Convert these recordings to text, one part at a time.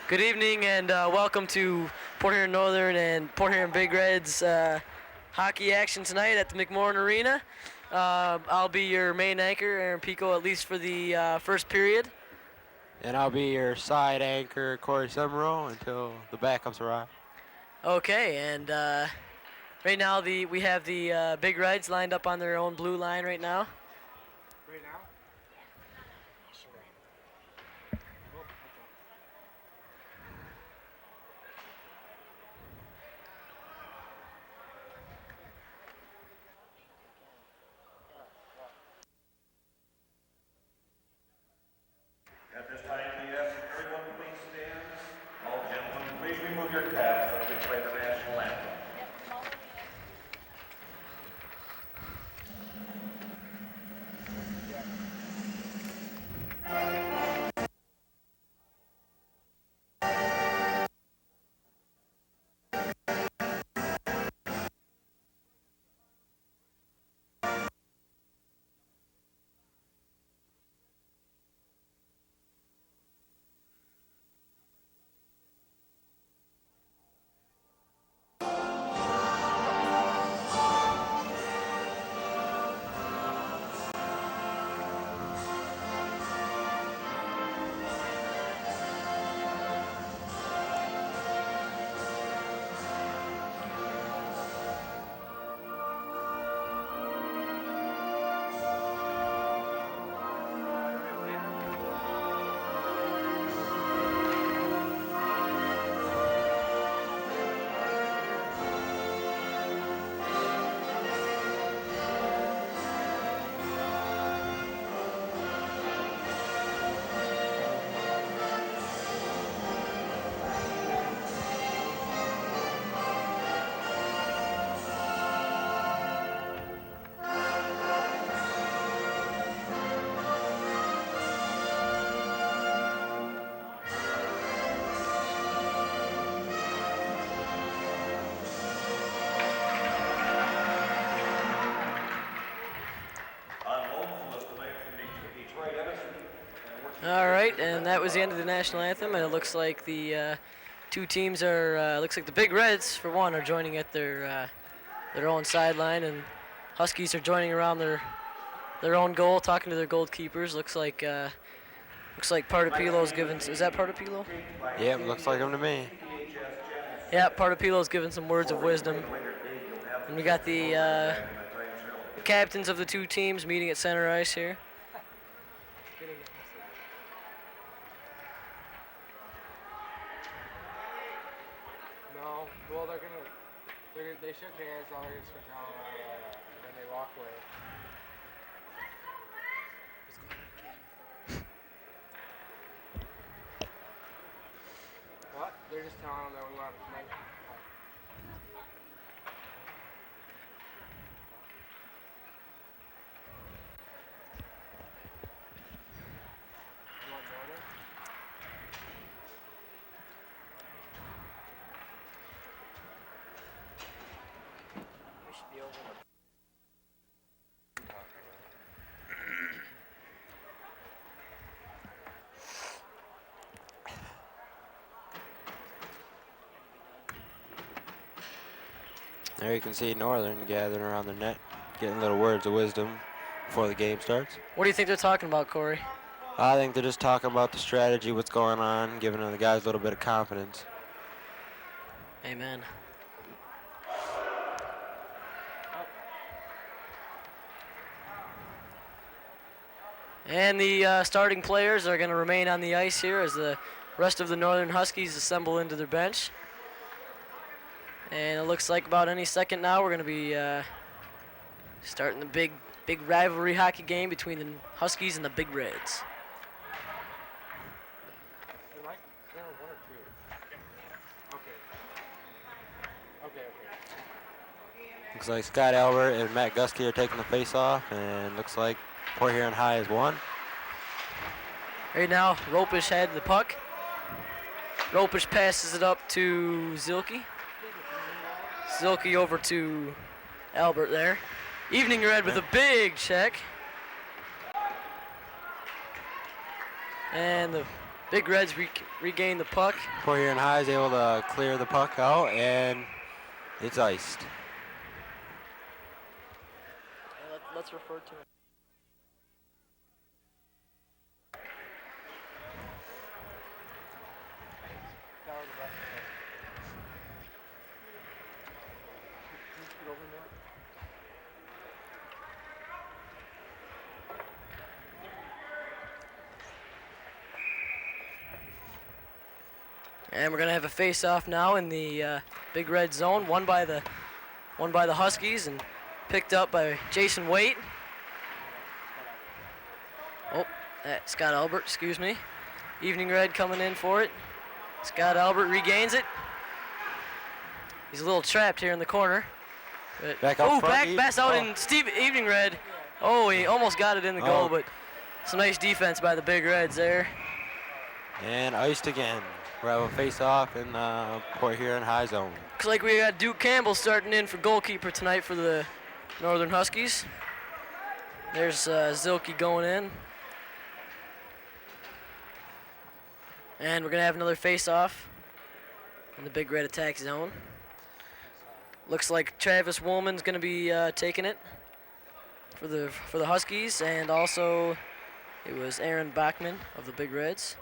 Good evening and welcome to Port Huron Northern and Port Huron Big Reds hockey action tonight at the McMorran Arena. I'll be your main anchor, Aaron Pico, at least for the first period. And I'll be your side anchor, Corey Summerall, until the backups arrive. Okay, and right now we have the Big Reds lined up on their own blue line right now. Right now? At this time, we ask everyone to please stand. All gentlemen, please remove your caps as we play the national anthem. All right, and that was the end of the national anthem, and it looks like the two teams are. Looks like the Big Reds, for one, are joining at their own sideline, and Huskies are joining around their own goal, talking to their goalkeepers. Looks like Partapilo's giving. Is that Partapilo? Yep, looks like him to me. Yeah, Partapilo's giving some words of wisdom, and we got the captains of the two teams meeting at center ice here. No. Well, they shook hands, all they're just gonna tell them, and then they walk away. What? They're just telling them that we want to play. You want Northern? We should be over. There you can see Northern gathering around the net, getting little words of wisdom before the game starts. What do you think they're talking about, Corey? I think they're just talking about the strategy, what's going on, giving the guys a little bit of confidence. Amen. And the starting players are going to remain on the ice here as the rest of the Northern Huskies assemble into their bench. And it looks like about any second now we're going to be starting the big rivalry hockey game between the Huskies and the Big Reds. Hey, Mike, there are one or two. Okay. Looks like Scott Albert and Matt Gusky are taking the face off, and looks like Port Huron High has won. Right now, Ropish had the puck. Ropish passes it up to Zilke. Zilke over to Albert there. Evening Red with a big check. And the Big Reds regain the puck. Port Huron High is able to clear the puck out, and it's iced. Let's refer to it. And we're gonna have a face-off now in the Big Red zone, won by the Huskies and picked up by Jason Waite. Oh, Scott Albert, excuse me. Evening Red coming in for it. Scott Albert regains it. He's a little trapped here in the corner. But, Back out front. Pass out in Evening Red. Oh, he almost got it in the goal, but some nice defense by the Big Reds there. And iced again. We'll have a face-off in Port Huron High zone. Looks like we got Duke Campbell starting in for goalkeeper tonight for the Northern Huskies. There's Zilke going in. And we're gonna have another face-off in the Big Red attack zone. Looks like Travis Woolman's gonna be taking it for the Huskies, and also it was Aaron Bachman of the Big Reds.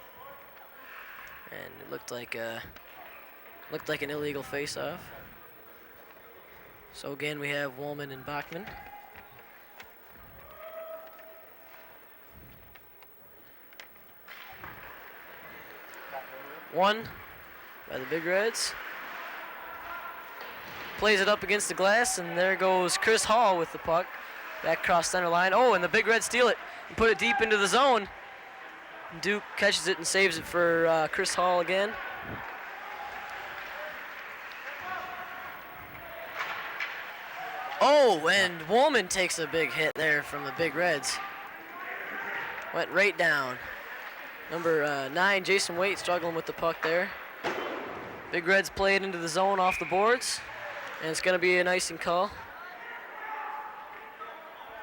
And it looked like an illegal face-off. So again, we have Woolman and Bachman. One by the Big Reds. Plays it up against the glass, and there goes Chris Hall with the puck. Back across center line. Oh, and the Big Reds steal it and put it deep into the zone. Duke catches it and saves it for Chris Hall again. Oh, and Woolman takes a big hit there from the Big Reds. Went right down. Number 9, Jason Waite, struggling with the puck there. Big Reds play it into the zone off the boards, and it's going to be an icing call.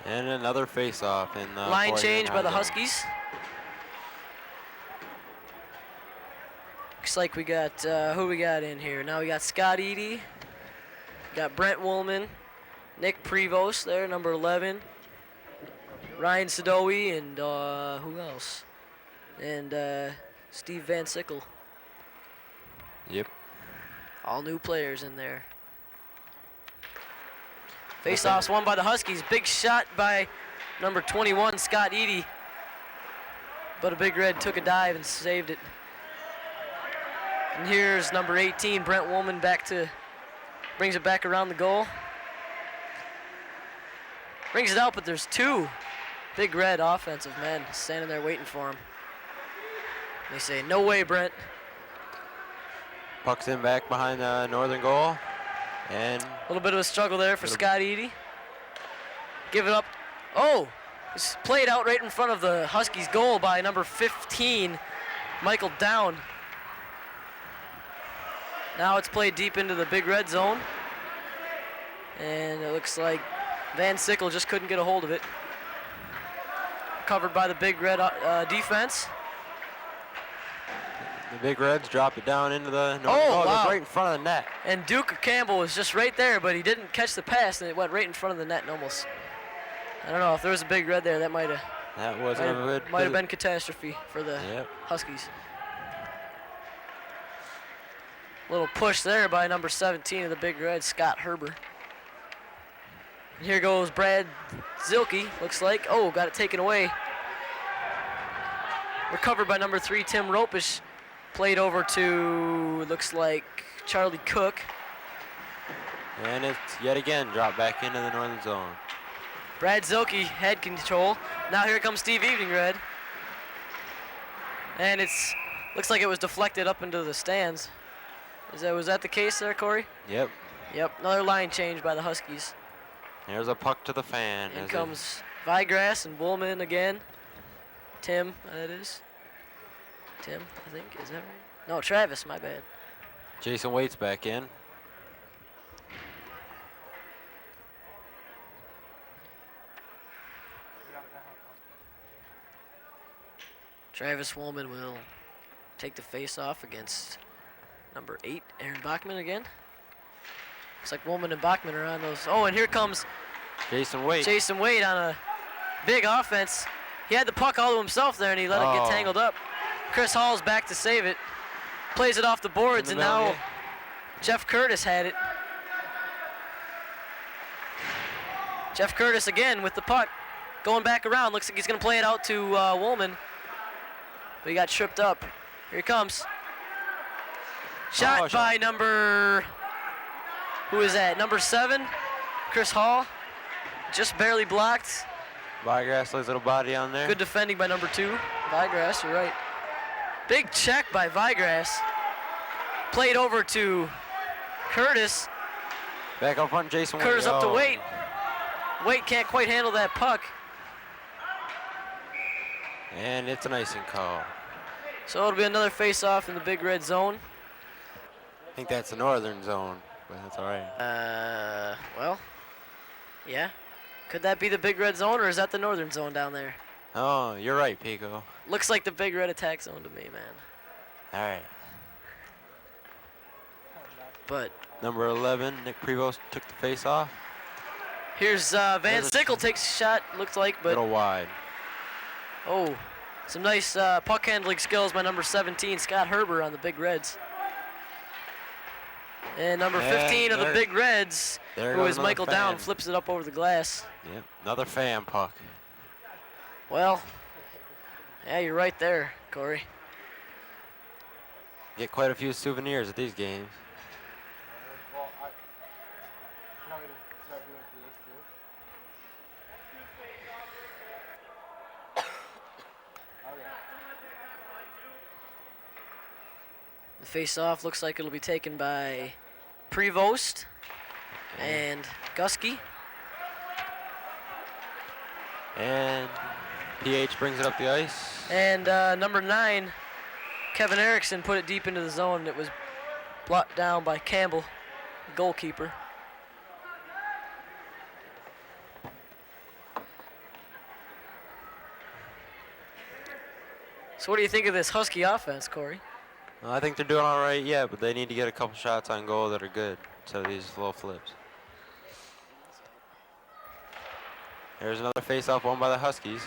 And another face-off in line change by the Huskies. Looks like we got, who we got in here? Now we got Scott Eady, got Brent Woolman, Nick Prevost there, number 11, Ryan Sadowi, and who else? And Steve Van Sickle. Yep. All new players in there. Face-offs won by the Huskies. Big shot by number 21, Scott Eady. But a Big Red took a dive and saved it. And here's number 18, Brent Woolman, brings it back around the goal. Brings it out, but there's two Big Red offensive men standing there waiting for him. They say, no way, Brent. Puck's in back behind the Northern goal. And a little bit of a struggle there for Scott Eady. Give it up. Oh, it's played out right in front of the Huskies' goal by number 15, Michael Down. Now it's played deep into the Big Red zone. And it looks like Van Sickle just couldn't get a hold of it. Covered by the Big Red defense. the Big Reds drop it down into the Northern goal. It was right in front of the net. And Duke Campbell was just right there, but he didn't catch the pass, and it went right in front of the net and almost. I don't know if there was a Big Red there. That might have been catastrophe for the Huskies. Little push there by number 17 of the Big Red, Scott Herber. And here goes Brad Zilke, looks like. Oh, got it taken away. Recovered by number 3, Tim Ropish. Played over to, looks like, Charlie Cook. And it's yet again dropped back into the Northern zone. Brad Zilke had control. Now here comes Steve Evening Red. And looks like it was deflected up into the stands. Was that the case there, Corey? Yep. Yep, another line change by the Huskies. There's a puck to the fan. In comes Vigrass and Woolman again. Tim, that is. Tim, I think, is that right? No, Travis, my bad. Jason Waite's back in. Travis Woolman will take the face off against number 8, Aaron Bachman again. Looks like Woolman and Bachman are on those. Oh, and here comes Jason Wade. Jason Wade on a big offense. He had the puck all to himself there, and he let it get tangled up. Chris Hall's back to save it. Plays it off the boards, and now Jeff Curtis had it. Jeff Curtis again with the puck. Going back around. Looks like he's going to play it out to Woolman. But he got tripped up. Here he comes. Shot by number... Who is that? Number 7, Chris Hall. Just barely blocked. Vigrass, his little body on there. Good defending by number 2, Vigrass, you're right. Big check by Vigrass. Played over to Curtis. Back up front, Jason Wade. Curtis up to Wade. Wade can't quite handle that puck. And it's an icing call. So it'll be another face-off in the big red zone. I think that's the northern zone, but that's all right. Well, yeah. Could that be the big red zone, or is that the northern zone down there? Oh, you're right, Pico. Looks like the big red attack zone to me, man. All right. But Number 11, Nick Prevost took the face off. here's Van Sickle takes a shot, looks like, but Little wide. oh, some nice puck handling skills by number 17, Scott Herber on the Big Reds. And number 15 of the Big Reds, who is Michael Down, flips it up over the glass. Yep, another fan puck. Well, yeah, you're right there, Corey. Get quite a few souvenirs at these games. Well, you want me to start doing PH too? Okay. The face-off looks like it'll be taken by Prevost and Gusky. And PH brings it up the ice. And number 9, Kevin Erickson, put it deep into the zone. It was blocked down by Campbell, the goalkeeper. So what do you think of this Husky offense, Corey? Well, I think they're doing all right, yeah, but they need to get a couple shots on goal that are good instead of these slow flips. There's another face-off won by the Huskies.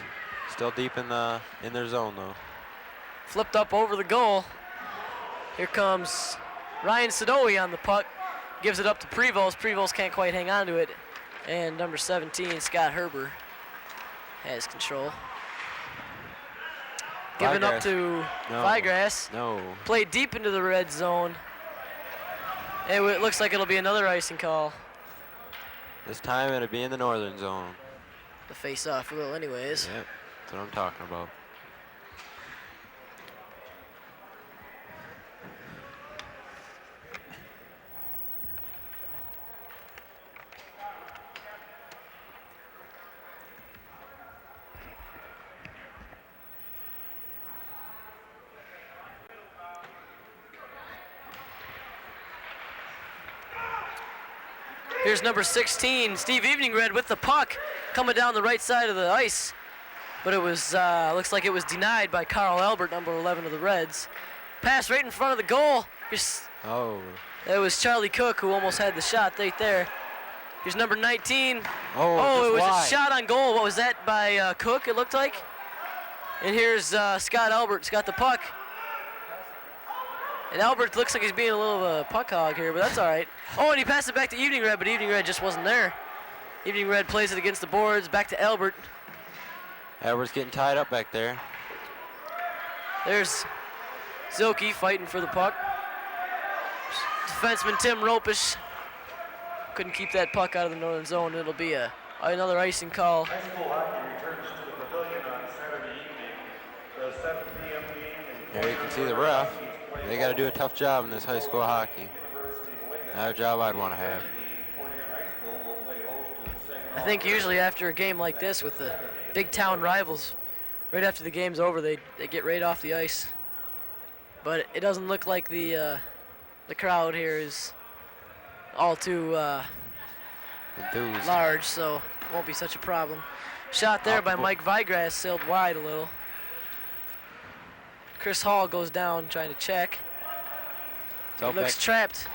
Still deep in their zone, though. Flipped up over the goal. Here comes Ryan Sadoe on the puck. Gives it up to Prevost. Prevost can't quite hang on to it. And number 17, Scott Herber, has control. Given up to Vigrass. No. Played deep into the red zone. And it looks like it'll be another icing call. This time it'll be in the northern zone. The face-off will anyways. Yep, that's what I'm talking about. Here's number 16, Steve Eveningred with the puck coming down the right side of the ice. But it was, looks like it was denied by Carl Albert, number 11 of the Reds. Pass right in front of the goal. Oh. It was Charlie Cook who almost had the shot right there. Here's number 19. Oh, it was wide. a shot on goal. What was that by Cook, it looked like? And here's Scott Albert's got the puck. And Albert looks like he's being a little of a puck hog here, but that's all right. Oh, and he passed it back to Evening Red, but Evening Red just wasn't there. Evening Red plays it against the boards, back to Albert. Albert's getting tied up back there. There's Zilke fighting for the puck. Defenseman Tim Ropish couldn't keep that puck out of the northern zone. It'll be another icing call. High school hockey returns to the pavilion on Saturday evening. The 7 p.m. game. There you can see the ref. They got to do a tough job in this high school hockey. Not a job I'd want to have. I think usually after a game like this with the big town rivals, right after the game's over, they get right off the ice. But it doesn't look like the crowd here is all too Enthused. large, so it won't be such a problem. Shot there by Mike Vigrass, sailed wide a little. Chris Hall goes down trying to check. He looks trapped.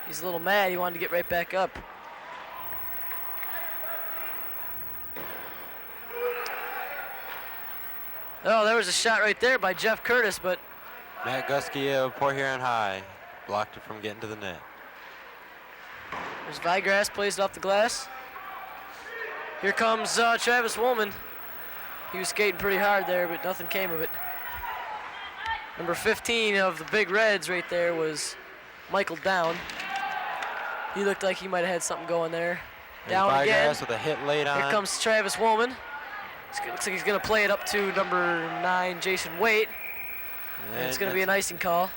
He's a little mad. He wanted to get right back up. Oh, there was a shot right there by Jeff Curtis, but Matt Gusky of Port Huron High blocked it from getting to the net. there's Vigrass, plays it off the glass. Here comes Travis Woolman. He was skating pretty hard there, but nothing came of it. Number 15 of the Big Reds right there was Michael Down. He looked like he might have had something going there. Down again. With a hit late on. Here comes Travis Woolman. Looks like he's going to play it up to number 9, Jason Waite. And it's going to be an icing call.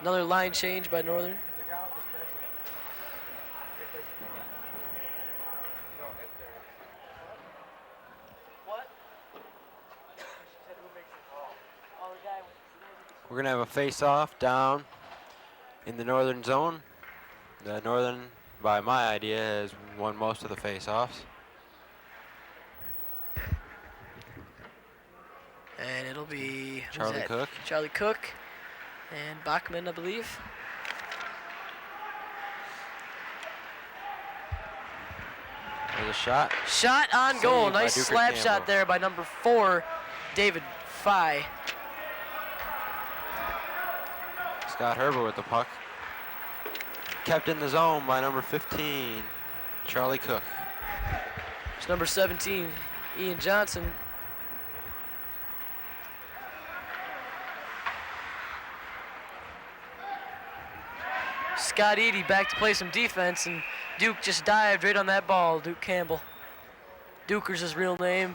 Another line change by Northern. We're going to have a face-off down in the Northern zone. The Northern, by my idea, has won most of the face-offs. And it'll be Charlie Cook. Charlie Cook and Bachman, I believe. There's a shot. Shot on goal. Saved by Nice Duker slap Campbell. shot there by number 4, David Fye. Scott Herbert with the puck. Kept in the zone by number 15, Charlie Cook. It's number 17, Ian Johnson. Scott Eady back to play some defense, and Duke just dived right on that ball, Duke Campbell. Duker's his real name.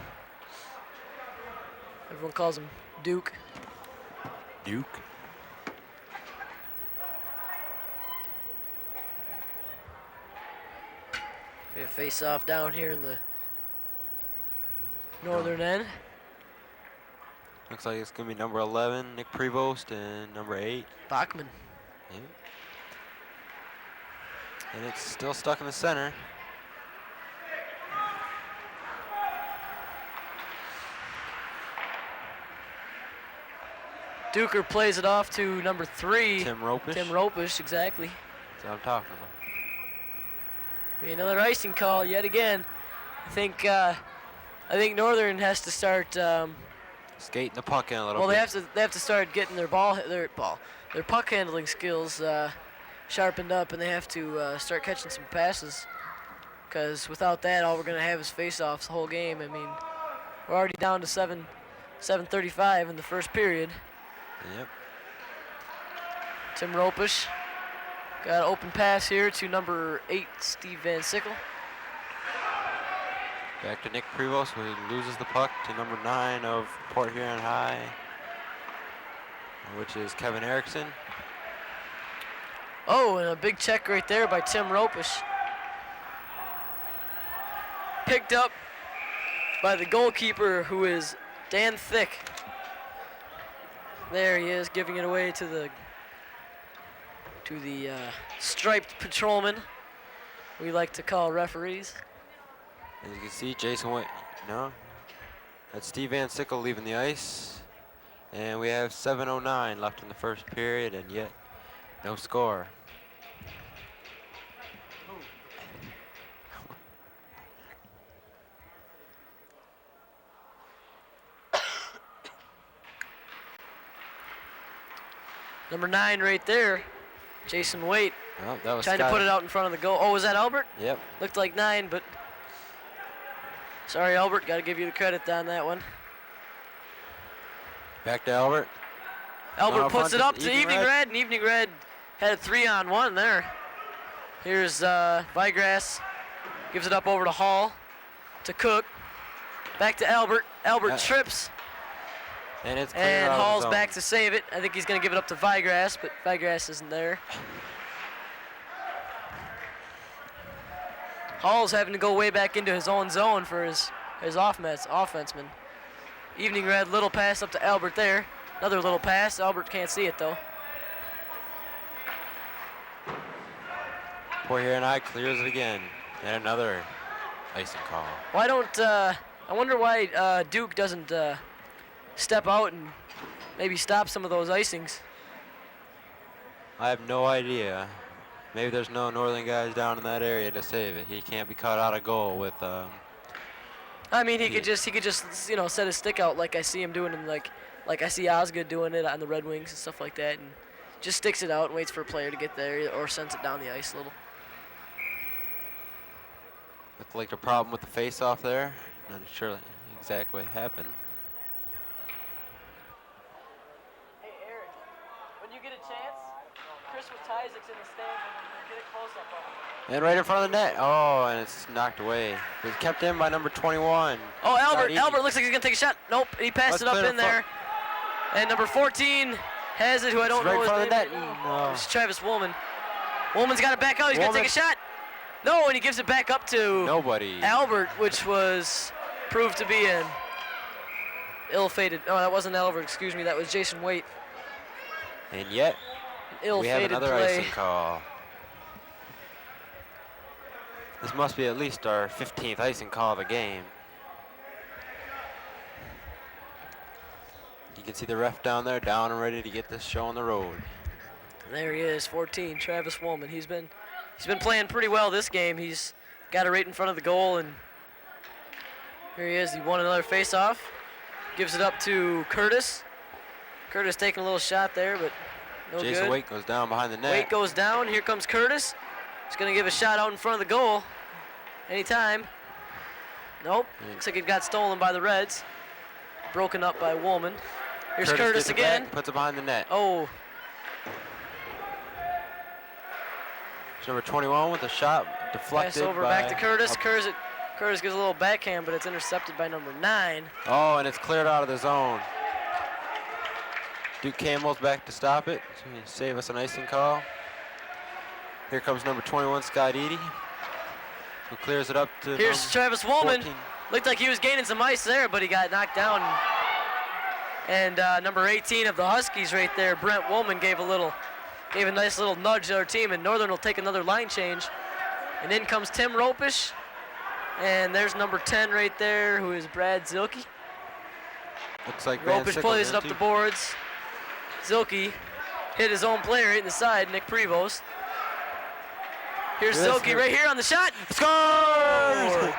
Everyone calls him Duke. Duke. We have face off down here in the northern end. Looks like it's going to be number 11, Nick Prevost, and number 8. Bachman. Yeah. And it's still stuck in the center. Duker plays it off to number 3. Tim Ropish. Tim Ropish, exactly. That's what I'm talking about. Be another icing call yet again. I think Northern has to start. Skating the puck in a little Well, bit. they have to start getting their puck handling skills sharpened up, and they have to start catching some passes. Because without that, all we're gonna have is face-offs the whole game. I mean, we're already down to 7:35 in the first period. Yep. Tim Ropish got an open pass here to number 8, Steve Van Sickle. Back to Nick Prevost, who loses the puck to number 9 of Port Huron High, which is Kevin Erickson. Oh, and a big check right there by Tim Ropish. Picked up by the goalkeeper, who is Dan Thick. There he is, giving it away to the striped patrolman, we like to call referees. As you can see, Jason White, no, that's Steve Van Sickle leaving the ice. And we have 7:09 left in the first period, and yet no score. Number 9 right there, Jason Waite, Well, that was trying to put it out in front of the goal. Oh, was that Albert? Yep. Looked like 9, but sorry, Albert, got to give you the credit on that one. Back to Albert. Albert No, puts it front up to Evening Red, and Evening Red had a 3-on-1 there. Here's Vigrass, gives it up over to Hall, to Cook, back to Albert. Albert trips, And it's clear and out of the Hall's zone. back to save it. I think he's going to give it up to Vigrass, but Vigrass isn't there. Hall's having to go way back into his own zone for his offenseman. Evening Red, little pass up to Albert there. Another little pass. Albert can't see it, though. Port Huron High clears it again. And another icing call. Why don't, I wonder why Duke doesn't step out and maybe stop some of those icings. I have no idea. Maybe there's no Northern guys down in that area to save it. He can't be caught out of goal with. I mean, he could just set his stick out like I see him doing in like I see Osgood doing it on the Red Wings and stuff like that, and just sticks it out and waits for a player to get there or sends it down the ice a little. Looked like a problem with the face-off there. Not sure exactly what happened. Hey Eric, when you get a chance, Chris Tyzik's in the stands and get a close-up of him. And right in front of the net. Oh, and it's knocked away. It was kept in by number 21. Oh, Albert looks like he's gonna take a shot. Nope, he passed it up in there. And number 14 has it, who I don't know his name. Right in front of the net. No. It's Travis Woolman. Woolman's got it back out. He's gonna take a shot. No, and he gives it back up to Nobody. Albert, which was proved to be an ill-fated. Oh, that wasn't Albert. Excuse me. That was Jason Waite. And yet, we have Ill-fated another play. icing call. This must be at least our 15th icing call of the game. You can see the ref down there, down and ready to get this show on the road. There he is, 14, Travis Woolman. He's been playing pretty well this game. He's got it right in front of the goal, and here he is. He won another face-off. Gives it up to Curtis. Curtis taking a little shot there, but no good. Jason Waite goes down behind the net. Waite goes down. Here comes Curtis. He's going to give a shot out in front of the goal. Anytime. Nope. Looks like it got stolen by the Reds. Broken up by Woolman. Here's Curtis gets it again. back, puts it behind the net. Oh, It's number 21 with a shot deflected. pass over by back to Curtis. Curtis gives a little backhand, but it's intercepted by number 9. Oh, and it's cleared out of the zone. Duke Campbell's back to stop it. So he save us an icing call. Here comes number 21, Scott Eady, who clears it up to Here's Travis Woolman. 14. Looked like he was gaining some ice there, but he got knocked down. And number 18 of the Huskies right there, Brent Woolman, gave a nice little nudge to our team, and Northern will take another line change. And in comes Tim Ropish. And there's number 10 right there, who is Brad Zilke. Looks like Van Ropish Sickle's plays it in up too. the boards. Zilke hit his own player right in the side, Nick Prevost. Here's Yes, Zilke right here on the shot. Scores!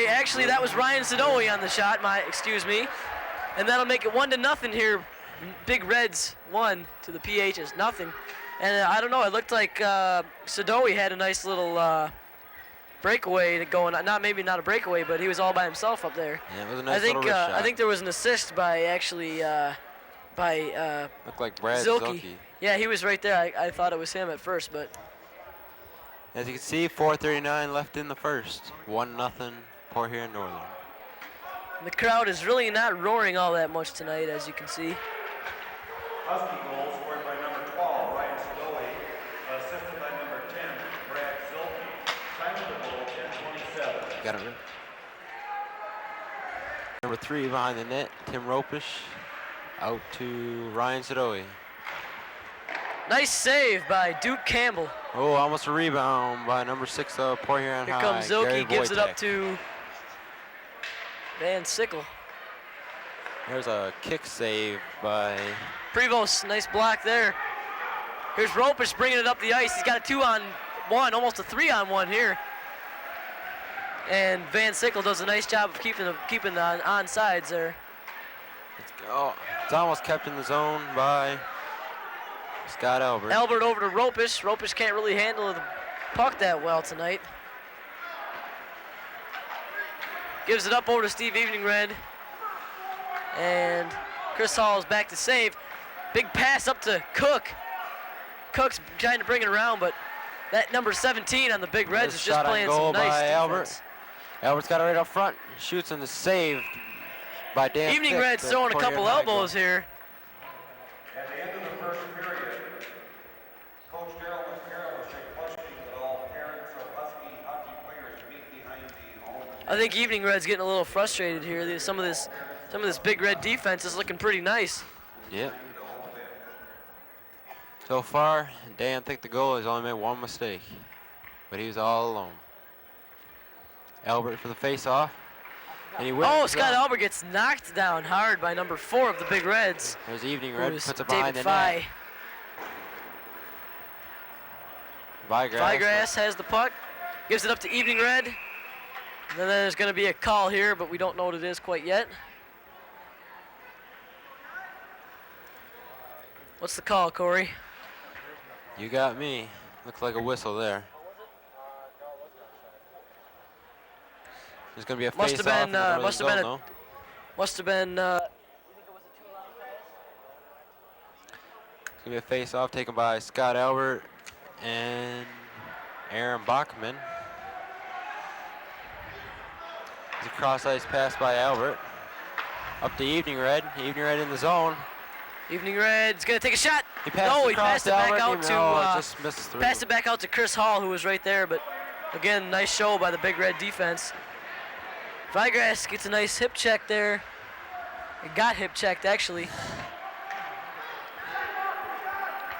Actually, that was Ryan Sadoe on the shot, excuse me. And that'll make it 1-0 here. Big Reds 1 to the PHS, nothing. And I don't know, it looked like Sadoe had a nice little breakaway going on. Maybe not a breakaway, but he was all by himself up there. Yeah, it was a nice little wrist shot. I think there was an assist by Looked like Brad Zilke. Zilke. Yeah, he was right there. I thought it was him at first, but As you can see, 4:39 left in the first. 1-0 Port Huron Northern. the crowd is really not roaring all that much tonight, as you can see. Husky goal scored by number 12, Ryan Sadoe, assisted by number 10, Brad Zilke. Time of the goal, 10:27. Got it right. Number 3 behind the net, Tim Ropish. Out to Ryan Sadoe. Nice save by Duke Campbell. Oh, almost a rebound by number 6 of Port Huron Here High. comes Gary Zilke, gives it up Wojtek. to Van Sickle. There's a kick save by Prevost, nice block there. Here's Ropish bringing it up the ice. He's got a 2-on-1, almost a 3-on-1 here. And Van Sickle does a nice job of keeping the onsides there. It's almost kept in the zone by Scott Albert. Albert over to Ropish. Ropish can't really handle the puck that well tonight. Gives it up over to Steve Eveningred. And Chris Hall is back to save. Big pass up to Cook. Cook's trying to bring it around, but that number 17 on the Big Reds is just Shot on playing goal some nice by defense. Albert. Albert's got it right up front. Shoots and is saved by Dan. Evening Fick, Reds the throwing a Port couple Huron High elbows here. At the end of the first period, Coach Darrell McCarroll was requesting that all parents of Husky hockey players meet behind the home. I think Evening Red's getting a little frustrated here. Some of this Big Red defense is looking pretty nice. Yep. So far, Dan Thick, the goalie, has only made one mistake, but he was all alone. Albert for the face-off. And he wins. Oh, Scott Albert gets knocked down hard by number 4 of the Big Reds. There's Evening Red, who's puts it behind David the Fye. net. Vigrass has the puck, gives it up to Evening Red. And then there's going to be a call here, but we don't know what it is quite yet. What's the call, Corey? You got me. Looks like a whistle there. There's gonna be a Must face have off. been, must have been a- no? Must have been. It's gonna be a face off taken by Scott Albert and Aaron Bachman. It's a cross ice pass by Albert. Up to Evening Red. Evening Red in the zone. Evening Red's gonna take a shot. He passed No, it he across passed to it back Albert. out to. No, just misses through. Passed it back out to Chris Hall, who was right there. But again, nice show by the Big Red defense. Vigrass gets a nice hip check there. It got hip checked actually.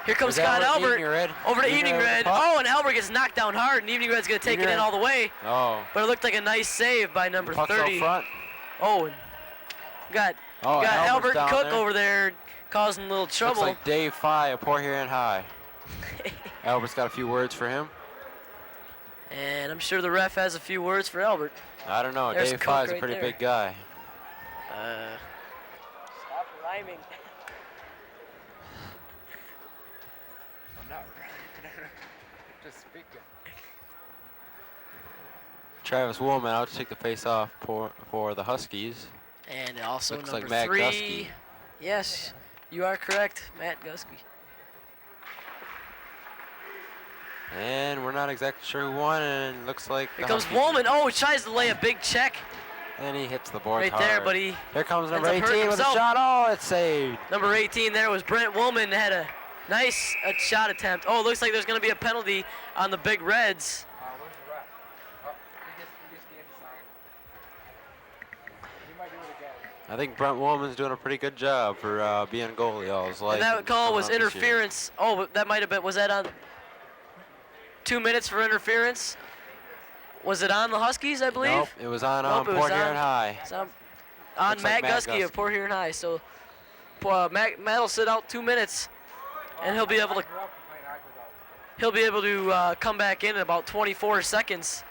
Here comes Was Scott Albert, Albert Evening Red? over to Evening Evening Red with Red. the puck. Oh, and Albert gets knocked down hard, and Evening Red's gonna take Evening it in Red. all the way. Oh. But it looked like a nice save by number Puck's 30. out front. Oh, and got Oh, got Albert's Albert down Cook there. over there causing a little trouble. Looks like Dave Fye of Port Huron High. Albert's got a few words for him. And I'm sure the ref has a few words for Albert. I don't know. There's Dave Cook Fye's a right pretty there. big guy. Stop rhyming. I'm not just speaking. Travis Woolman out to take the face off for the Huskies. And also Looks number like Matt 3. Gusky. Yes, you are correct, Matt Gusky. And we're not exactly sure who won, and it looks like Here the comes Huskies- Woolman. Oh, he tries to lay a big check And he hits the boards right hard. there, but he Here comes ends number up hurting 18 with a himself. shot. Oh, it's saved. Number 18 there was Brent Woolman. Had a nice shot attempt. Oh, it looks like there's going to be a penalty on the Big Reds. Where's the ref? Oh, he just gave the sign. He might do it again. I think Brent Woolman's doing a pretty good job for being goalie all his life. And that call coming was up this year. interference. Oh, but that might have been. Was that on 2 minutes for interference? Was it on the Huskies, I believe? Nope, it was on Nope, it was Port Huron on- High. So, on Looks like Matt Matt Gusky of Gusky. Port Huron High. So Matt will sit out 2 minutes, and he'll be able to come back in about 24 seconds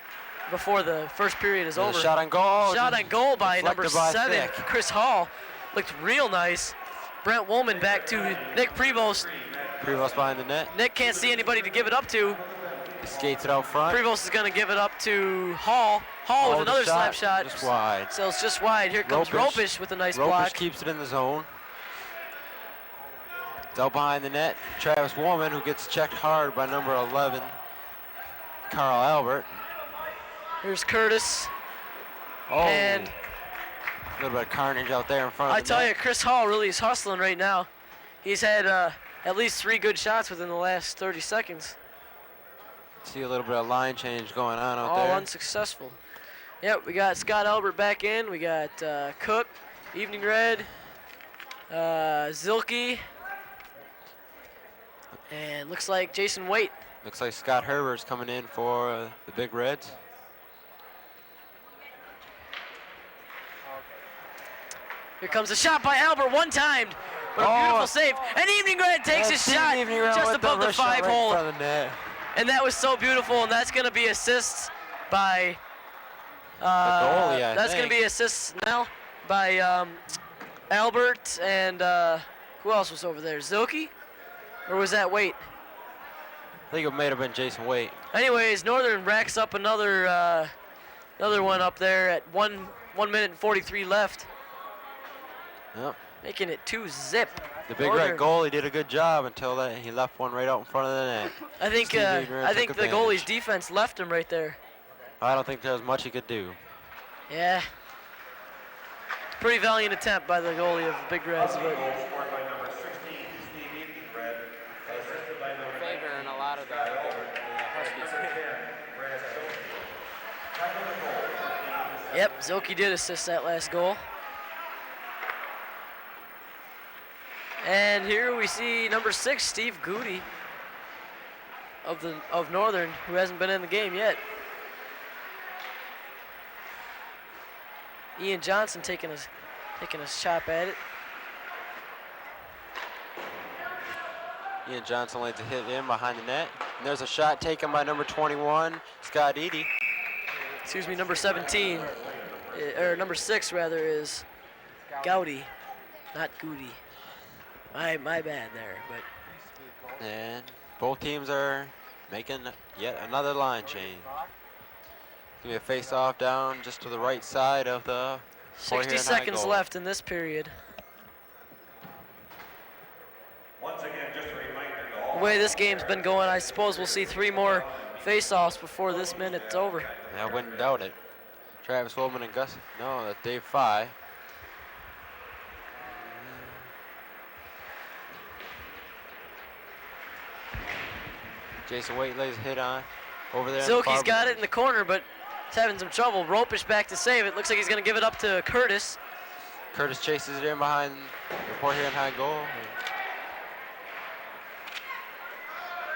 before the first period is There's over. a shot on goal. Shot on goal by number deflected by 7, Thick. Chris Hall. Looked real nice. Brent Woolman back to Nick Prevost. Prevost behind the net. Nick can't see anybody to give it up to. He skates it out front. Prevost is going to give it up to Hall. Hall Oh, with the another slap shot. Just wide. So it's just wide. Here comes Ropish with a nice Ropish block. keeps it in the zone. It's out behind the net. Travis Woolman, who gets checked hard by number 11, Carl Albert. Here's Curtis. Oh, And a little bit of carnage out there in front of I the tell you, net. Chris Hall really is hustling right now. He's had at least 3 good shots within the last 30 seconds. See a little bit of line change going on out All there. unsuccessful. Yep, we got Scott Albert back in. We got Cook, Evening Red, Zilke, and looks like Jason Waite. Looks like Scott Herbert's coming in for the Big Reds. Here comes a shot by Albert, one-timed, but a Oh, beautiful save. And Evening Red takes And his Steve shot Evening Red just with above the wrist shot 5 right in hole. front of the net. And that was so beautiful, and that's going to be assists by... goalie, I that's going to think. be assists now by Albert and who else was over there? Zilke? Or was that Waite? I think it may have been Jason Waite. Anyways, Northern racks up another one up there at 1 minute and 43 left, Yep. making it 2-0. The Big Red goalie did a good job until that he left one right out in front of the net. I think Steve Evening Red I think took the goalie's advantage. defense left him right there. I don't think there was much he could do. Yeah. Pretty valiant attempt by the goalie of the Big Reds, but Goal scored by number 16, Steve Evening Red, assisted by number Favor in a lot of the Huskies. 10, Brad Silky. Second goal, yep, Zilke did assist that last goal. And here we see number 6, Steve Goody of Northern, who hasn't been in the game yet. Ian Johnson taking a chop at it. Ian Johnson lays a hit in behind the net. And there's a shot taken by number 21, Scott Eady. Excuse me, number 17, or number 6 rather, is Gowdy, not Goody. My bad there, but. And both teams are making yet another line change. It's gonna be a face-off down just to the right side of the 60 seconds left in this period. Once again, just a reminder to all. The way this game's been going, I suppose we'll see 3 more face-offs before this minute's over. I wouldn't doubt it. Travis Woolman and Gus. No, that's Dave Fye. Jason Waite lays a hit on over there. Zilke's got it in the corner, but he's having some trouble. Ropish back to save it. Looks like he's going to give it up to Curtis. Curtis chases it in behind the Port Huron High goal.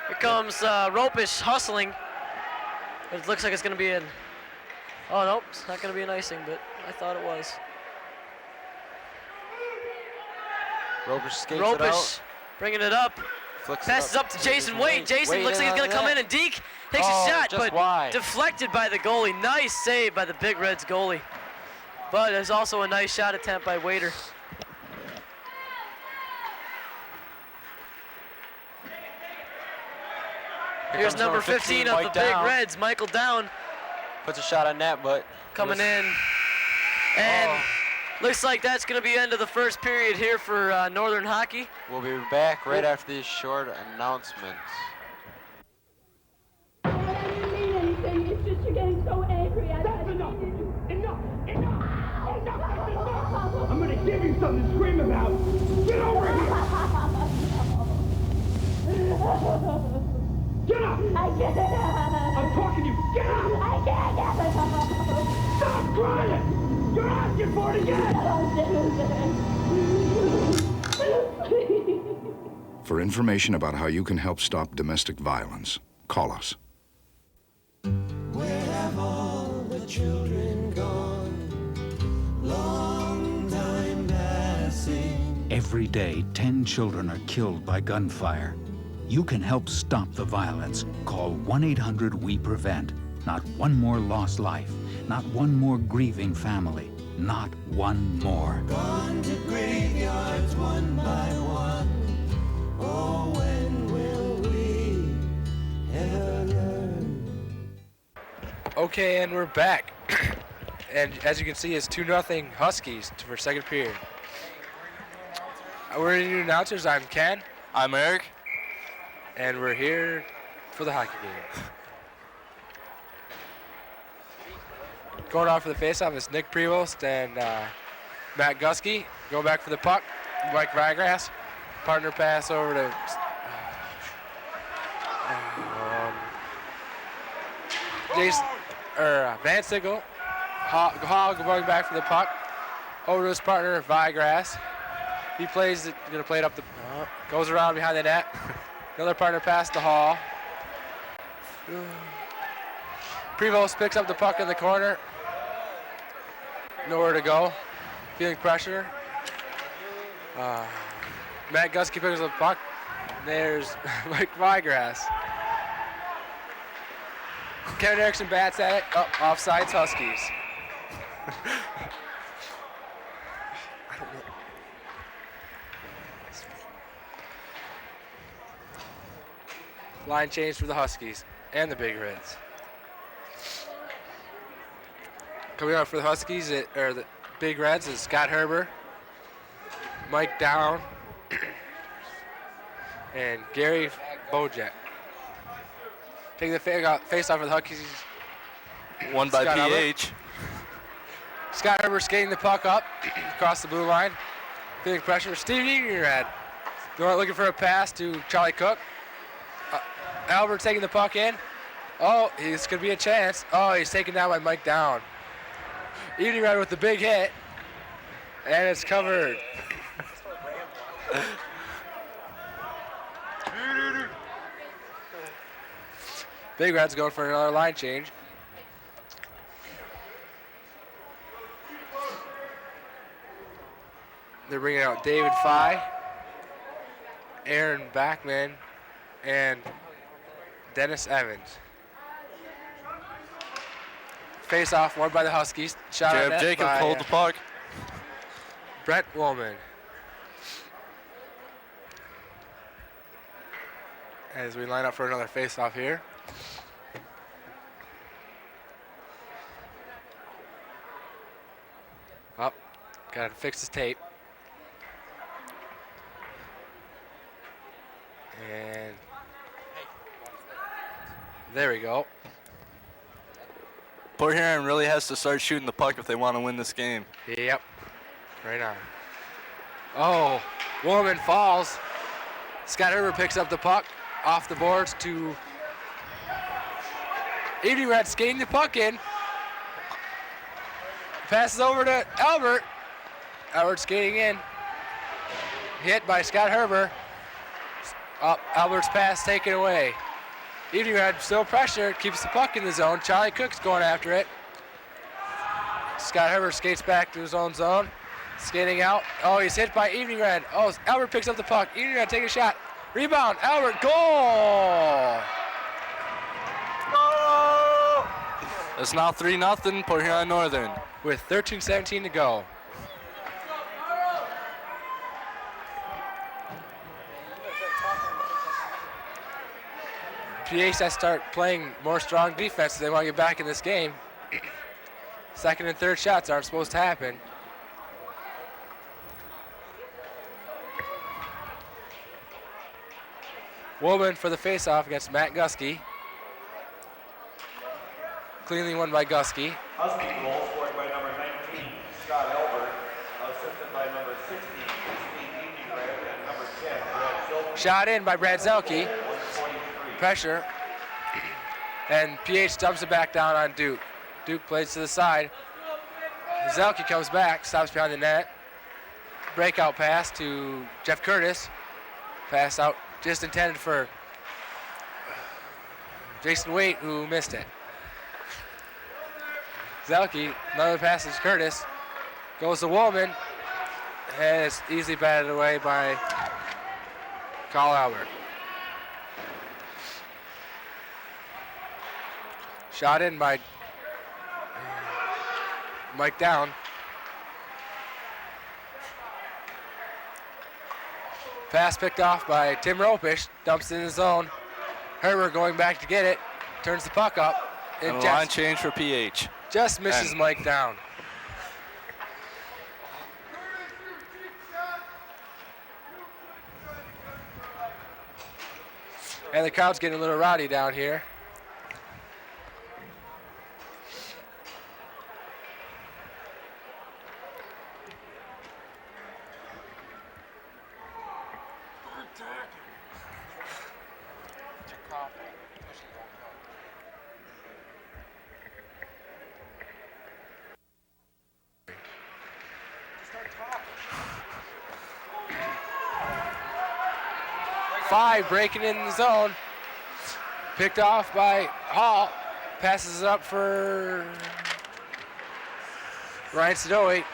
Here comes Ropish hustling. It looks like it's going to be an. Oh, nope, it's not going to be an icing, but I thought it was. Ropish skates it out. Ropish bringing it up. Flicks Passes up to Jason Waite. Jason looks like he's going to come in, and Deke takes a shot, but wide. deflected by the goalie. Nice save by the Big Reds goalie. But there's also a nice shot attempt by Waiter. Here's number 15 of the Big Reds, Michael Down. Puts a shot on net, but coming in. And looks like that's going to be end of the first period here for Northern Hockey. We'll be back right after these short announcements. I didn't mean anything. It's just you're getting so angry. That's enough! Enough! I'm gonna give you something to scream about! Get over here! Get up! I can't. I'm talking to you! Get up! I can't get it. Stop crying! You're asking for it again! For information about how you can help stop domestic violence, call us. Where have all the children gone? Long time passing. Every day, 10 children are killed by gunfire. You can help stop the violence. Call 1-800-WE-PREVENT. Not one more lost life. Not one more grieving family. Not one more. Gone to graveyards one by one. Oh, when will we ever learn? Okay, and we're back. And as you can see, it's 2-0 Huskies for second period. We're your announcers. I'm Ken. I'm Eric. And we're here for the hockey game. Going on for the faceoff is Nick Prevost and Matt Gusky. Going back for the puck, Mike Vigrass. Partner pass over to Jason Van Sickle. Hogg going back for the puck. Over to his partner Vigrass. He plays it, gonna play it up the, goes around behind the net. Another partner pass to Hall. Prevost picks up the puck in the corner. Nowhere to go. Feeling pressure. Matt Gusky picks up the puck. There's Mike Vigrass. Kevin Erickson bats at it. Oh, offsides Huskies. Line change for the Huskies and the Big Reds. Coming out for the Huskies, or the Big Reds, is Scott Herber, Mike Down, and Gary Bojek. Taking the face off for the Huskies. Won by Scott PH. Herber. Scott Herber skating the puck up across the blue line. Feeling pressure. Steve Eganrad looking for a pass to Charlie Cook. Albert taking the puck in. Oh, it's going to be a chance. Oh, he's taken down by Mike Down. Eganrad with the big hit. And it's covered. Big Red's going for another line change. They're bringing out David Fye, Aaron Backman, and Dennis Evans. Face off, won by the Huskies. Shot on net Jacob by hold the puck. Brett Woolman. As we line up for another face-off here. Up, gotta fix his tape. And there we go. Port Huron really has to start shooting the puck if they want to win this game. Yep, right on. Oh, Woolman falls. Scott Herbert picks up the puck off the boards to Evening Red, skating the puck in. Passes over to Albert. Albert skating in. Hit by Scott Herbert. Up, Albert's pass taken away. Evening Red still pressure, keeps the puck in the zone. Charlie Cook's going after it. Scott Herbert skates back to his own zone. Skating out. Oh, he's hit by Evening Red. Oh, Albert picks up the puck. Evening Red taking a shot. Rebound, Albert, goal! It's now 3-0 Port Huron Northern. With 13:17 to go. PHS start playing more strong defense if they want to get back in this game. Second and third shots aren't supposed to happen. Woolman for the faceoff against Matt Gusky. Cleanly won by Gusky. Husky goal scored by number 19, Scott Elbert, assisted by number 16, Steve Evening Red, and number 10, Brad Silver. Shot in by Brad Zelke. Pressure. And PH dumps it back down on Duke. Duke plays to the side. Zelke comes back, stops behind the net. Breakout pass to Jeff Curtis. Pass out just intended for Jason Waite, who missed it. Zelke, another pass to Curtis. Goes to Woolman. And it's easily batted away by Carl Albert. Shot in by Mike Down. Pass picked off by Tim Ropish. Dumps it in the zone. Herbert going back to get it. Turns the puck up. And a line change for PH. Just misses Mike Down. And the crowd's getting a little rowdy down here. Five breaking in the zone. Picked off by Hall. Passes it up for Ryan Sadoe.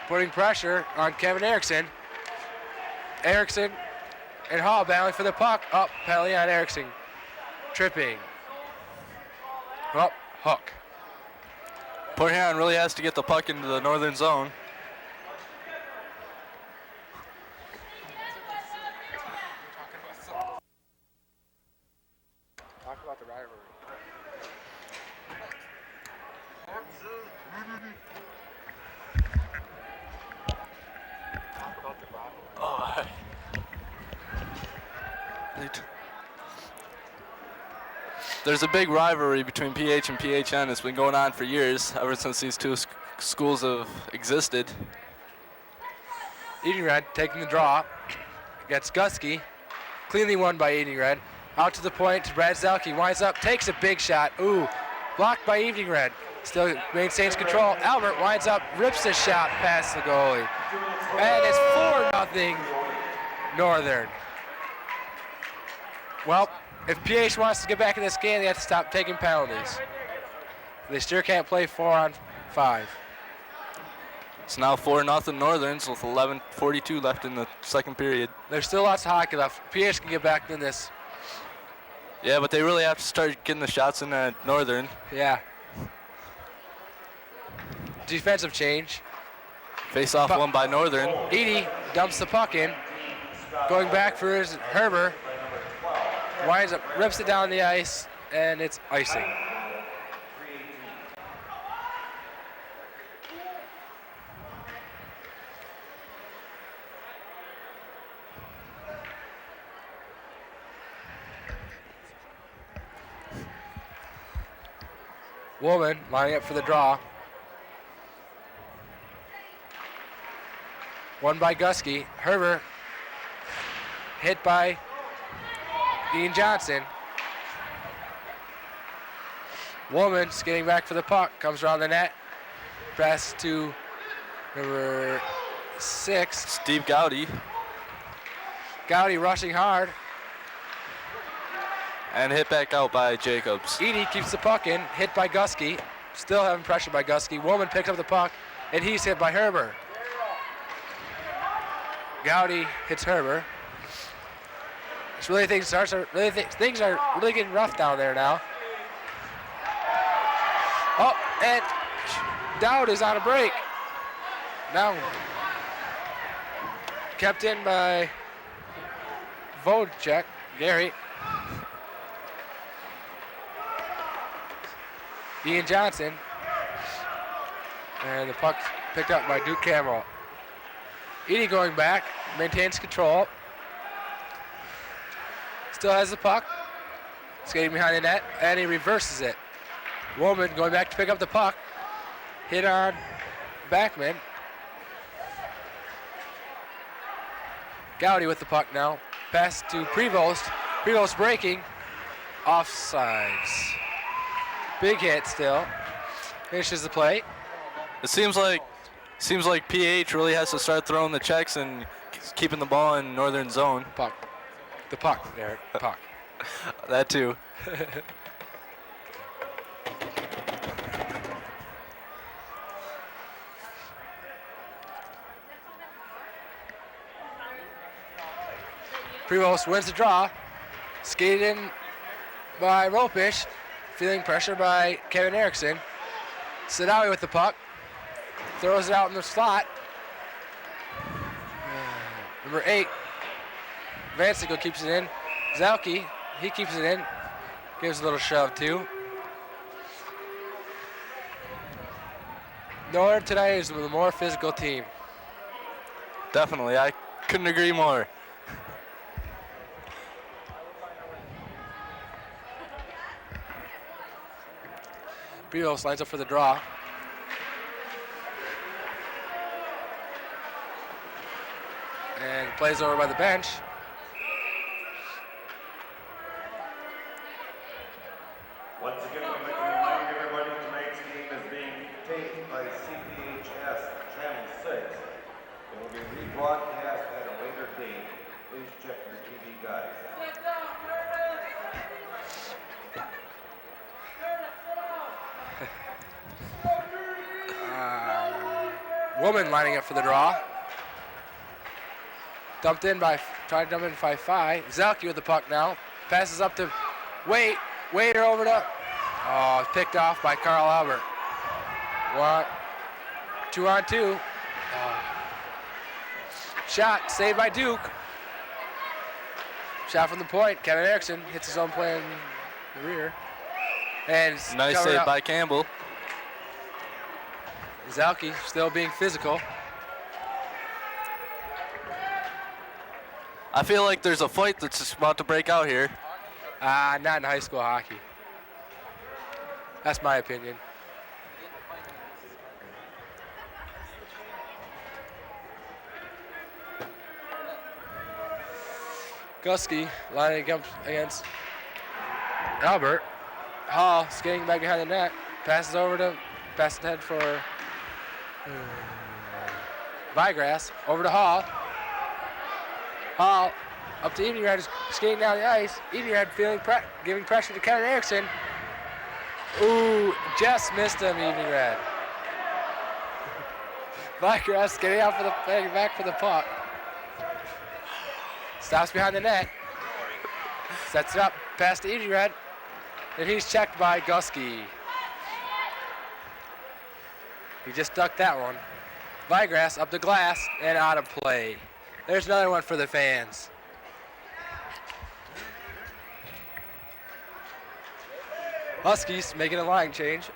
Putting pressure on Kevin Erickson. Erickson and Hall battling for the puck. Up, penalty on Erickson. Tripping. Up, hook. Port Huron really has to get the puck into the northern zone. Talk about the rivalry. Talk about the rivalry. There's a big rivalry between PH and PHN. It's been going on for years, ever since these two schools have existed. Eating Red taking the draw. Gets Gusky. Cleanly won by Eating Red. Out to the point to Brad Zelke. Winds up, takes a big shot. Ooh, blocked by Evening Red. Still maintains control. Albert winds up, rips the shot past the goalie. And it's 4-0 Northern. Well, if PH wants to get back in this game, they have to stop taking penalties. They still can't play 4-on-5. It's now 4-0 Northerns with 11:42 left in the second period. There's still lots of hockey left. PH can get back in this. Yeah, but they really have to start getting the shots in at Northern. Yeah. Defensive change. Face-off won by Northern. Edie dumps the puck in. Going back for his Herber. Winds up, rips it down the ice, and it's icing. Woman lining up for the draw. Won by Gusky. Herber hit by Ian Johnson. Woman skating back for the puck. Comes around the net. Pass to number 6. Steve Gowdy. Gowdy rushing hard. And hit back out by Jacobs. Edie keeps the puck in, hit by Gusky. Still having pressure by Gusky. Woman picks up the puck, and he's hit by Herber. Gowdy hits Herber. It's really things are really getting rough down there now. Oh, and Dowd is on a break. Now kept in by Vodchek, Gary. Ian Johnson. And the puck picked up by Duke Camel. Edie going back, maintains control. Still has the puck. Skating behind the net, and he reverses it. Woman going back to pick up the puck. Hit on Backman. Gowdy with the puck now. Pass to Prevost. Prevost breaking. Offsides. Big hit still. Finishes the play. It seems like PH really has to start throwing the checks and keeping the ball in Northern zone. Puck. The puck, Eric. Puck. That too. Prevost wins the draw. Skated in by Ropish. Feeling pressure by Kevin Erickson. Sadawi with the puck. Throws it out in the slot. Number 8. Vansickle keeps it in. Zalke, he keeps it in. Gives a little shove too. Northern tonight is the more physical team. Definitely, I couldn't agree more. Prevost lines up for the draw. And plays over by the bench. Once again, we'd like to remind everybody tonight's game is being taped by PHHS Channel 6. It will be rebroadcast at a later date. Please check your TV guides. Woman lining up for the draw. Trying to dump in by 5. Zalke with the puck now. Passes up to Wade. Wader over to. Oh, picked off by Carl Albert. 2-on-2. Shot saved by Duke. Shot from the point. Kevin Erickson hits his own play in the rear. And nice save by Campbell. Zalke still being physical. I feel like there's a fight that's just about to break out here. Not in high school hockey. That's my opinion. Gusky lining up against Albert. Hall skating back behind the net. Passes ahead for Vigrass. Over to Hall. Hall up to Edenred, skating down the ice. Edenred giving pressure to Kevin Erickson. Ooh, just missed him, Edenred. Vigrass getting out for the back for the puck. Stops behind the net. Sets it up, pass to Edie Red. And he's checked by Gusky. He just ducked that one. Vigrass up the glass and out of play. There's another one for the fans. Huskies making a line change.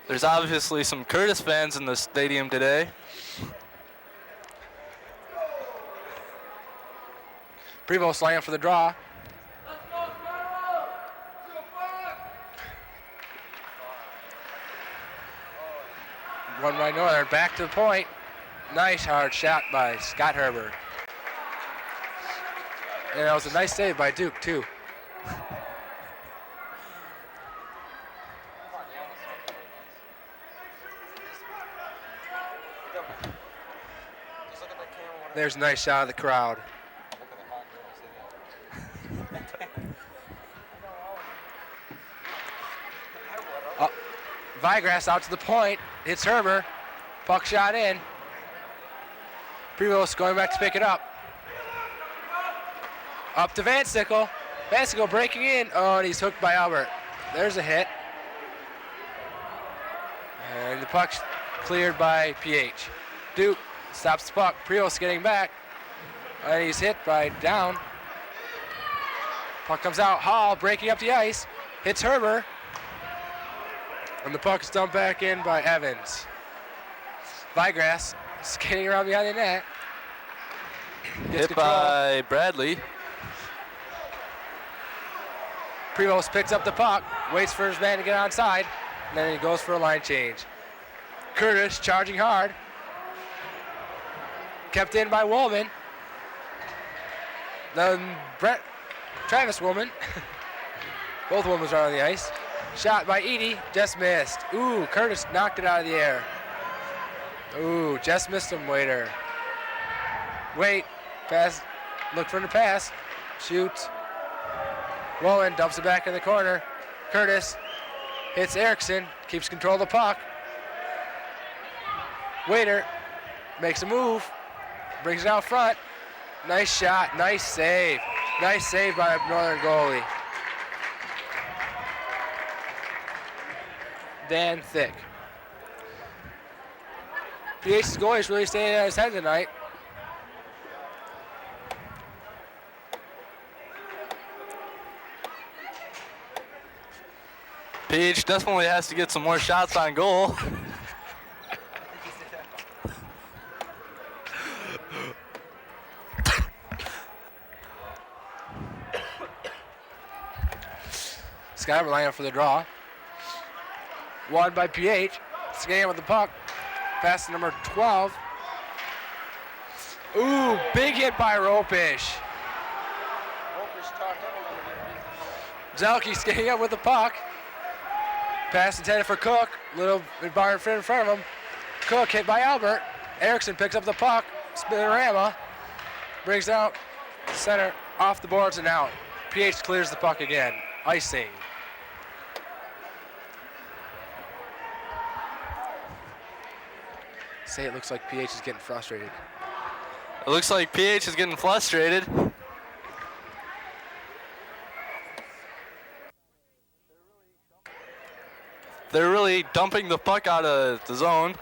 There's obviously some Curtis fans in the stadium today. Prevost line up for the draw. One by Northern, back to the point. Nice hard shot by Scott Herbert. And that was a nice save by Duke, too. There's a nice shot of the crowd. Vigrass out to the point, hits Herbert, puck shot in. Prevost going back to pick it up. Up to Van Sickle. Van Sickle breaking in. Oh, and he's hooked by Albert. There's a hit. And the puck's cleared by PH. Duke stops the puck. Prevost getting back. And he's hit by down. Puck comes out. Hall breaking up the ice. Hits Herbert. And the puck is dumped back in by Evans. Vigrass skating around behind the net. Gets Hit control. by Bradley. Prevost picks up the puck, waits for his man to get onside, and then he goes for a line change. Curtis charging hard. Kept in by Woolman. Then Travis Woolman. Both Woolmans are on the ice. Shot by Edie, just missed. Ooh, Curtis knocked it out of the air. Ooh, just missed him, Waiter. Wait, pass, look for the pass, shoots. Woolman dumps it back in the corner. Curtis hits Erickson, keeps control of the puck. Waiter makes a move, brings it out front. Nice shot, nice save. Nice save by a Northern goalie. Dan Thick. PH's goalie is really staying at his head tonight. PH definitely has to get some more shots on goal. Skyler lining up for the draw. Won by PH. Skating with the puck. Pass to number 12. Ooh, big hit by Ropish. Zelke skating up with the puck. Pass intended for Cook. Little bar in front of him. Cook hit by Albert. Erickson picks up the puck. Spinorama. Brings it out. Center off the boards and out. PH clears the puck again. Icing. Say it looks like PH is getting frustrated. It looks like PH is getting frustrated. They're really dumping the puck out of the zone.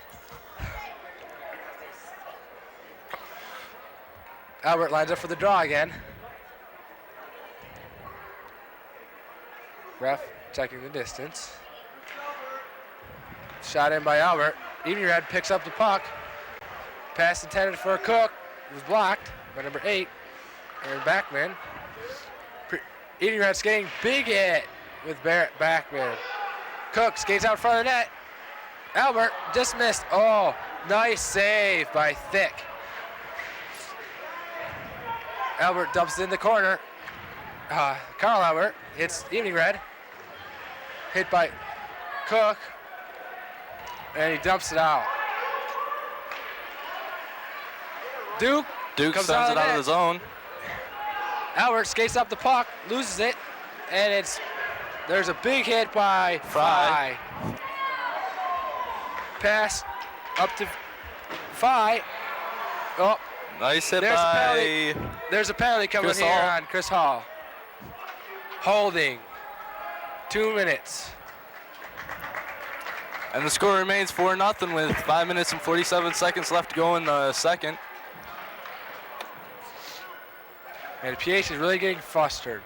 Albert lines up for the draw again. Ref checking the distance. Shot in by Albert. Edenred picks up the puck. Pass intended for a Cook. It was blocked by number 8, Aaron Backman. Edenred skating big hit with Barrett Backman. Cook skates out front of the net. Albert just missed. Oh, nice save by Thick. Albert dumps it in the corner. Carl Albert hits Evening Red. Hit by Cook. And he dumps it out. Duke Duke comes sends it out of the zone. Albert skates up the puck, loses it, and there's a big hit by Fry. Pass up to Fry. Oh, Nice hit there's a by penalty. There's a penalty coming Chris here Hall. on Chris Hall. Holding. 2 minutes. And the score remains 4-0 with 5 minutes and 47 seconds left to go in the second. And PH is really getting flustered.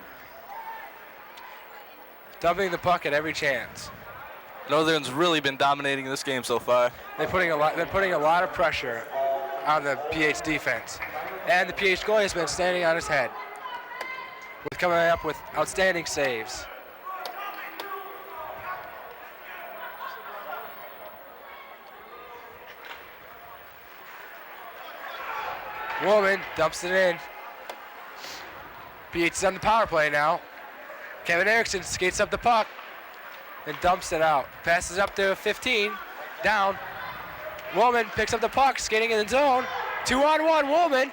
Dumping the puck at every chance. Northern's really been dominating this game so far. They're putting a lot of pressure on the PH defense. And the PH goalie has been standing on his head. With coming up with outstanding saves. Woolman dumps it in. PH is on the power play now. Kevin Erickson skates up the puck and dumps it out. Passes up to 15. Down. Woolman picks up the puck, skating in the zone. 2-on-1, Woolman.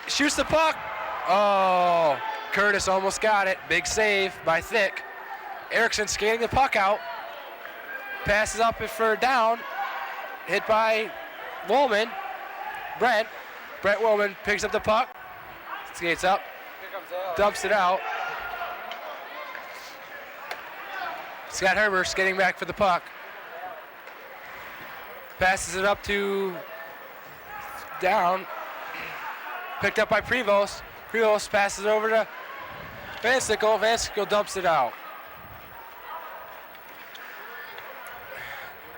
Shoots the puck. Oh, Curtis almost got it. Big save by Thick. Erickson skating the puck out. Passes up for down. Hit by Woolman. Brent Woolman picks up the puck. Skates up. Dumps it out. Scott Herbert skating back for the puck. Passes it up to down. Picked up by Prevost. Prevost passes over to Van Sickle. Van Sickle dumps it out.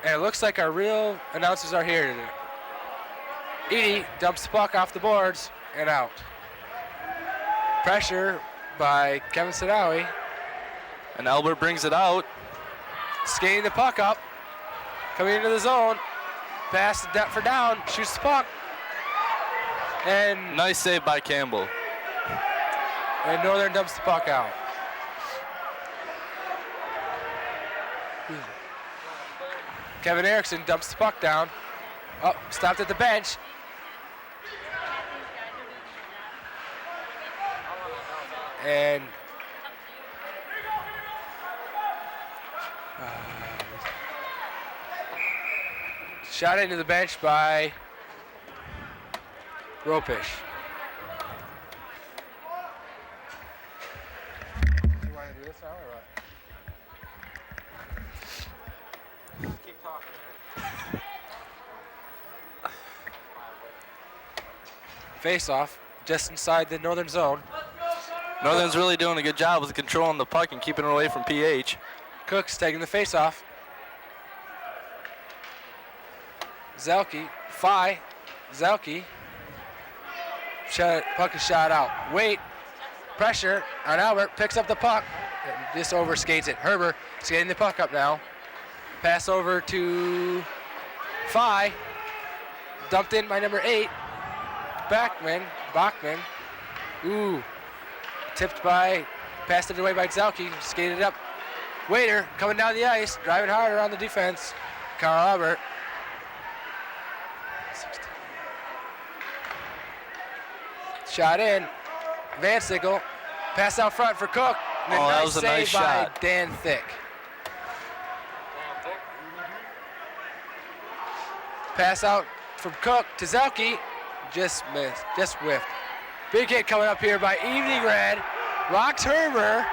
And it looks like our real announcers are here today. Edie dumps the puck off the boards and out. Pressure by Kevin Sadawi. And Albert brings it out. Skating the puck up. Coming into the zone. Pass for down. Shoots the puck. And Nice save by Campbell. Northern dumps the puck out. Kevin Erickson dumps the puck down. Oh, stopped at the bench. And shot into the bench by Ropish. You want to do this now or what? Keep talking. Face off just inside the northern zone. Northern's really doing a good job with controlling the puck and keeping it away from PH. Cook's taking the face off. Zelke, Zelke. Puck is shot out. Wait, pressure on Albert, picks up the puck. Just overskates it. Herbert skating the puck up now. Pass over to Phi. Dumped in by number 8. Bachman. Ooh. Passed it away by Zelke. Skated up. Waiter coming down the ice, driving harder on the defense. Carl Albert. 16. Shot in. Van Sickle. Pass out front for Cook. And That was a nice save by shot. Dan Thick. Pass out from Cook to Zelke. Just missed. Just whiffed. Big hit coming up here by Evening Red. Rocks Herbert.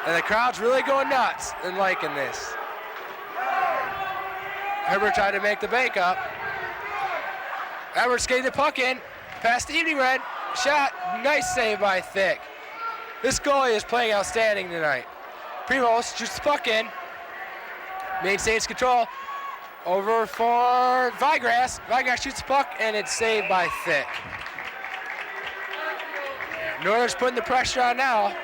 And the crowd's really going nuts and liking this. Herbert tried to make the bank up. Albert skated the puck in. Past Evening Red. Shot. Nice save by Thick. This goalie is playing outstanding tonight. Prevost shoots the puck in. Maintains control. Over for Vigrass. Vigrass shoots the puck and it's saved by Thick. Northern's putting the pressure on now.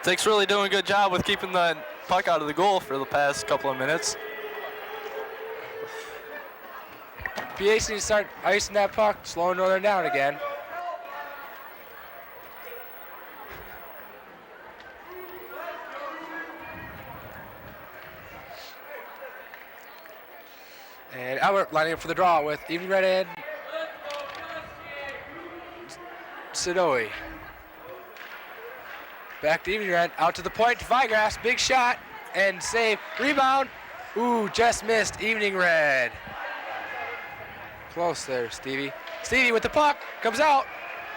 Thick's really doing a good job with keeping the puck out of the goal for the past couple of minutes. PH needs to start icing that puck, slowing Northern down again. And Albert lining up for the draw with Evening Red and Sadoe. Back to Evening Red, out to the point to Vigrass, big shot and save, rebound. Ooh, just missed Evening Red. Close there, Stevie. Stevie with the puck, comes out,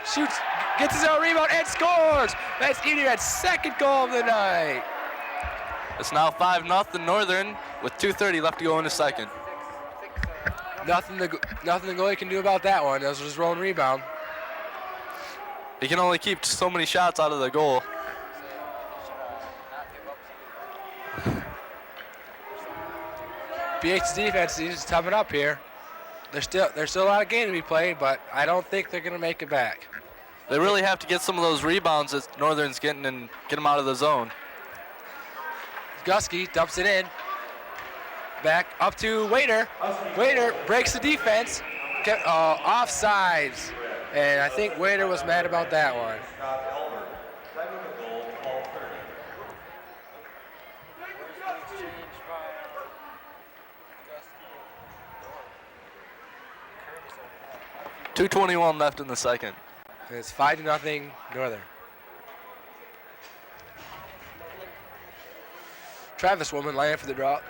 shoots, gets his own rebound and scores. That's Evening Red's second goal of the night. It's now 5-0 Northern with 2:30 left to go in the second. Nothing the goalie can do about that one. That was his own rebound. He can only keep so many shots out of the goal. PH's defense is toughen up here. There's still a lot of game to be played, but I don't think they're going to make it back. They really have to get some of those rebounds that Northern's getting and get them out of the zone. Gusky dumps it in. Back up to Waiter. Waiter breaks the defense. Offsides. And I think Waiter was mad about that one. .221 left in the second. And it's 5-0 Northern. Travis Woolman laying for the draw.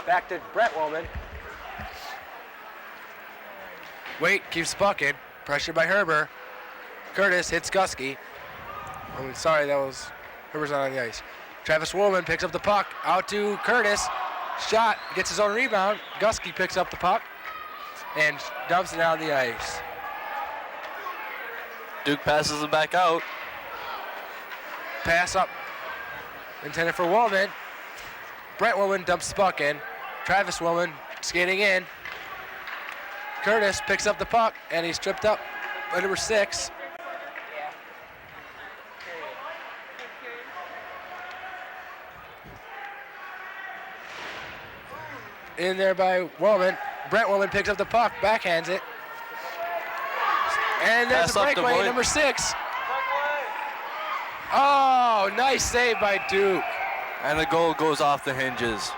Back to Brett Woolman. Wait, keeps the puck in. Pressure by Herber. Curtis hits Gusky. I'm sorry, that was Herber's not on the ice. Travis Woolman picks up the puck. Out to Curtis. Shot, gets his own rebound. Gusky picks up the puck and dumps it down the ice. Duke passes it back out. Pass up. Intended for Woolman. Brett Woolman dumps the puck in. Travis Woolman skating in. Curtis picks up the puck and he's tripped up by number 6. In there by Woolman. Brett Woolman picks up the puck, backhands it. And there's a breakaway, number 6. Oh, nice save by Duke. And the goal goes off the hinges.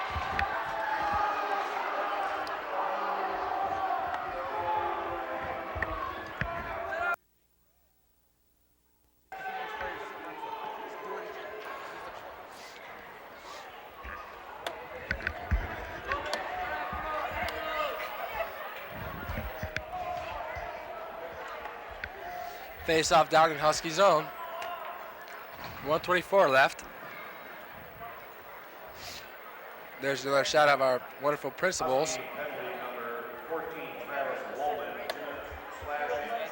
Face off down in Husky zone. 1:24 left. There's another shot of our wonderful principals. Number 14, Travis Woolman, 2 minutes slashing.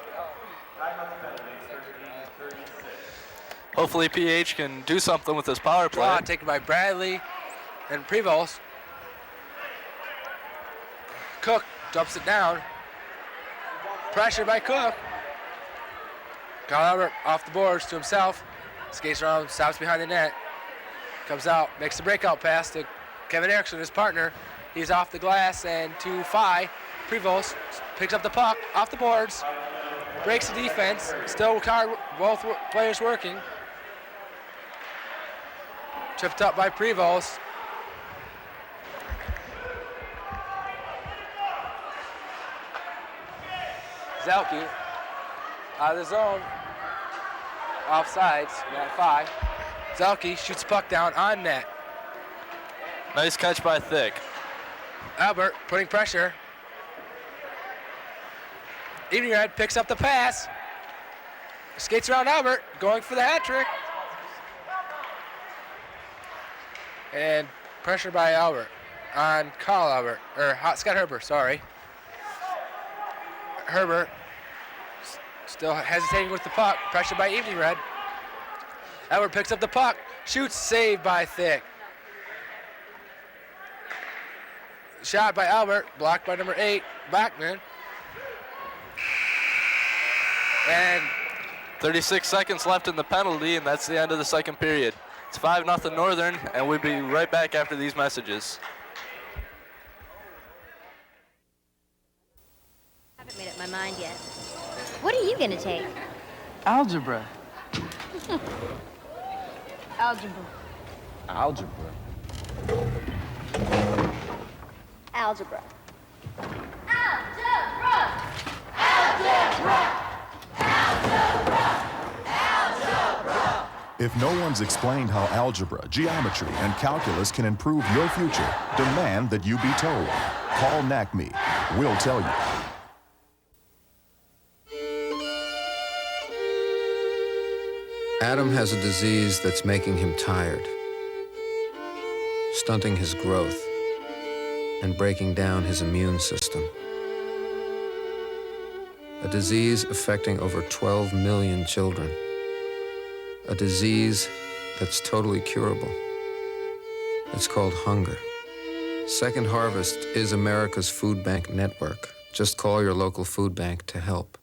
Time of penalty, 13:36. Hopefully PH can do something with this power play. Draw taken by Bradley and Prevost. Cook dumps it down. Pressure by Cook. Kyle Albert off the boards to himself. Skates around, stops behind the net. Comes out, makes the breakout pass to Kevin Erickson, his partner. He's off the glass and to Phi. Prevost picks up the puck off the boards. Breaks the defense. Still both players working. Tripped up by Prevost. Zelke out of the zone. Offsides, net 5. Zelke shoots puck down on net. Nice catch by Thick. Albert putting pressure. Evening Red picks up the pass. Skates around Albert, going for the hat trick. And pressure by Albert on Kyle Albert, or Scott Herber, sorry. Herber still hesitating with the puck. Pressure by Evening Red. Albert picks up the puck. Shoots, saved by Thick. Shot by Albert, blocked by number 8, Bachman. And 36 seconds left in the penalty, and that's the end of the second period. It's 5-0 Northern, and we'll be right back after these messages. I haven't made up my mind yet. What are you going to take? Algebra. Algebra. Algebra. Algebra. Algebra! Algebra! If no one's explained how algebra, geometry, and calculus can improve your future, demand that you be told. Call NACME. We'll tell you. Adam has a disease that's making him tired, stunting his growth, and breaking down his immune system. A disease affecting over 12 million children. A disease that's totally curable. It's called hunger. Second Harvest is America's food bank network. Just call your local food bank to help.